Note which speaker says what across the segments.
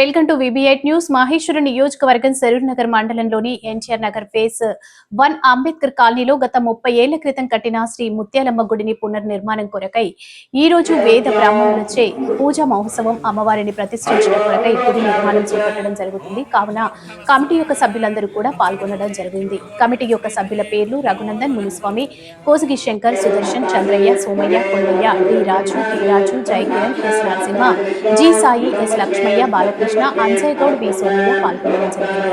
Speaker 1: Welcome to VB8 news. Maheshwara నియోజకవర్గం సరూర్ నగర్ మండలంలోని NTR Nagar phase 1 Ambedkar కాలనీలో గత 30 ఏళ్ల క్రితం కట్టిన శ్రీ ముత్యాలమ్మ గుడిని పునర్నిర్మాణం కొరకై ఈ రోజు వేద బ్రాహ్మణులచే పూజా మహోత్సవం అమ్మవారిని ప్రతిష్ఠించడం కొరకై గుడి నిర్మాణం చేపట్టడం జరుగుతుంది. కావున కమిటీ యొక్క సభ్యులందరూ కూడా పాల్గొనడం జరిగింది. కమిటీ యొక్క సభ్యుల పేర్లు Raghunandan, Muniswamy, Kosigi Shankar, Sudarshan, Chandraiah, Somaiah, Kondaiah, D Raju, T Raju, Jayakiran, S Narasimha, G Sai, S Lakshmaiah, Balakrishna, Anjay Goud, V Somaiah పాల్గొనడం జరిగింది.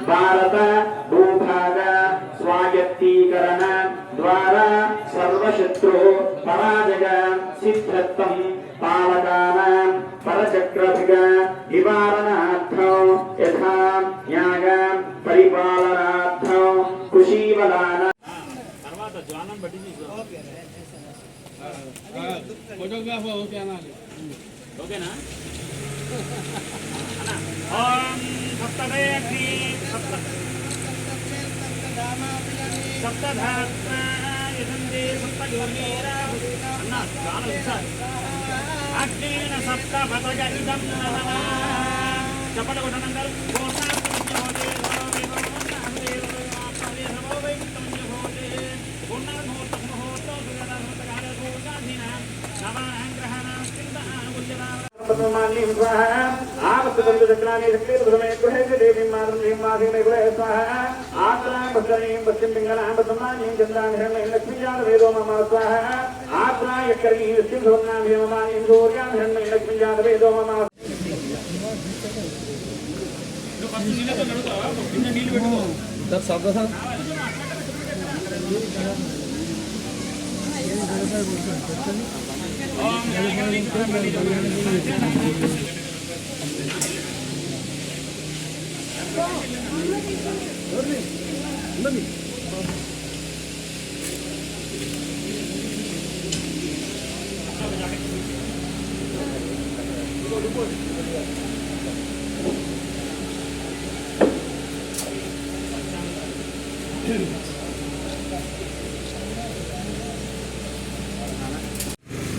Speaker 2: భారత భూభాగ స్వాయత్తీకరణ ద్వారా సర్వశత్రు పరాజయ సిద్ధత్వం పాలకానాం పరచక్రభిగ నివారణార్థం యథా న్యాయ పరిపాలనార్థం కుశీవలాన తర్వాత జ్ఞానం బట్టి ఫోటోగ్రాఫర్ ఓకే అనాలి. ఓకేనా? ఓం సప్తదేవి సప్తధాత్రే సప్తయోగీరా అన్న గానం సార్ అగ్నిన సప్త పదగరిదం నమః చపట కొట్టనందరు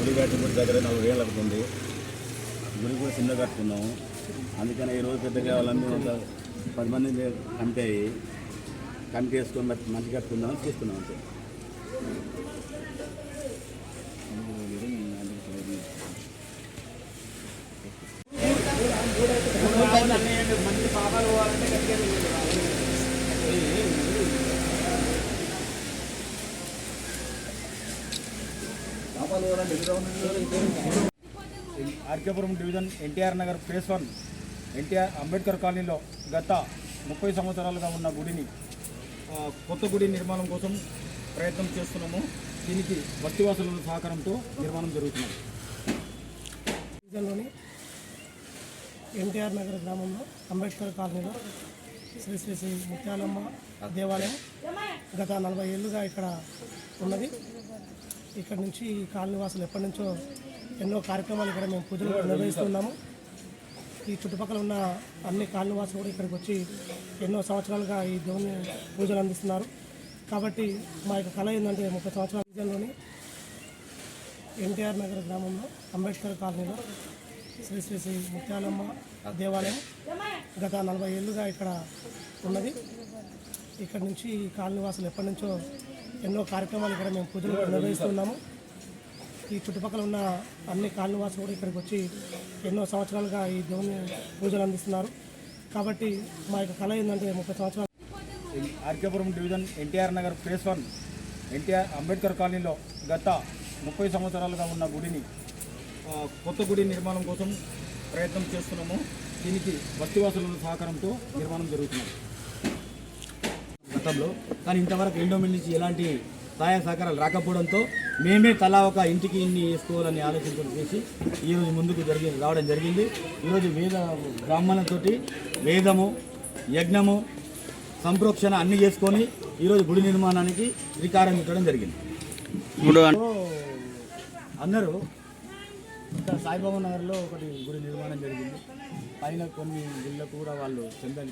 Speaker 3: గుడి కట్టుబడి దగ్గర 4 ఏళ్ళు అవుతుంది. గుడి కూడా చిన్న కట్టుకున్నాము. అందుకని ఈరోజు పెద్దగా వాళ్ళందరూ 10 మంది కమిటీ వేసుకొని మంచి కట్టుకుందామని తీసుకున్నాం అంతే. మంచి పాపాలు పోవాలంటే ఆర్కేపురం డివిజన్ ఎన్టీఆర్ నగర్ ఫేజ్ 1 ఎన్టీఆర్ అంబేద్కర్ కాలనీలో గత 30 సంవత్సరాలుగా ఉన్న గుడిని కొత్త గుడి నిర్మాణం కోసం ప్రయత్నం చేస్తున్నాము. దీనికి బస్తీవాసుల సహకారంతో నిర్మాణం జరుగుతుంది.
Speaker 4: డివిజన్లోని ఎన్టీఆర్ నగర్ గ్రామంలో అంబేద్కర్ కాలనీలో శ్రీ శ్రీ శ్రీ ముత్యాలమ్మ దేవాలయం గత 40 ఏళ్ళుగా ఇక్కడ ఉన్నది. ఇక్కడ నుంచి కాలనీ వాసులు ఎప్పటి నుంచో ఎన్నో కార్యక్రమాలు ఇక్కడ మేము పూజలు నిర్వహిస్తున్నాము. ఈ చుట్టుపక్కల ఉన్న అన్ని కాలనీ వాసులు కూడా ఇక్కడికి వచ్చి ఎన్నో సంవత్సరాలుగా ఈ దేవుని పూజలు అందిస్తున్నారు. కాబట్టి మా యొక్క కళ ఏంటంటే 30 సంవత్సరాల డివిజన్లోని ఎన్టీఆర్ నగర్ గ్రామంలో అంబేద్కర్ కాలనీలో శ్రీ శ్రీ శ్రీ ముత్యాలమ్మ దేవాలయం గత 40 ఏళ్ళుగా ఇక్కడ ఉన్నది. ఇక్కడ నుంచి కాలనీ వాసులు ఎప్పటి నుంచో ఎన్నో కార్యక్రమాలు ఇక్కడ మేము పూజలు నిర్వహిస్తున్నాము. ఈ చుట్టుపక్కల ఉన్న అన్ని కాలనీ వాసులు కూడా ఇక్కడికి వచ్చి ఎన్నో సంవత్సరాలుగా ఈ దేవుని పూజలు అందిస్తున్నారు. కాబట్టి మా యొక్క కళ ఏంటంటే 30 సంవత్సరాలు
Speaker 3: ఆర్కేపురం డివిజన్ ఎన్టీఆర్ నగర్ ఫేజ్ 1 ఎన్టీఆర్ అంబేద్కర్ కాలనీలో గత 30 సంవత్సరాలుగా ఉన్న గుడిని కొత్త గుడి నిర్మాణం కోసం ప్రయత్నం చేస్తున్నాము. దీనికి బస్తీవాసుల సహకారంతో నిర్మాణం జరుగుతుంది గతంలో. కానీ ఇంతవరకు ఎండోమెంట్ నుంచి ఎలాంటి సహాయ సహకారాలు రాకపోవడంతో మేమే తలా ఒక ఇంటికి ఇన్ని వేసుకోవాలని ఆలోచించడం చేసి ఈరోజు ముందుకు రావడం జరిగింది. ఈరోజు వేద బ్రాహ్మణులతోటి వేదము, యజ్ఞము, సంప్రోక్షణ అన్నీ చేసుకొని ఈరోజు గుడి నిర్మాణానికి శ్రీకారం చుట్టడం జరిగింది. అందరూ ఇక్కడ సాయిబాబా నగర్లో ఒకటి గుడి నిర్మాణం జరిగింది. పైన కొన్ని గుళ్ళకు కూడా వాళ్ళు చందాలు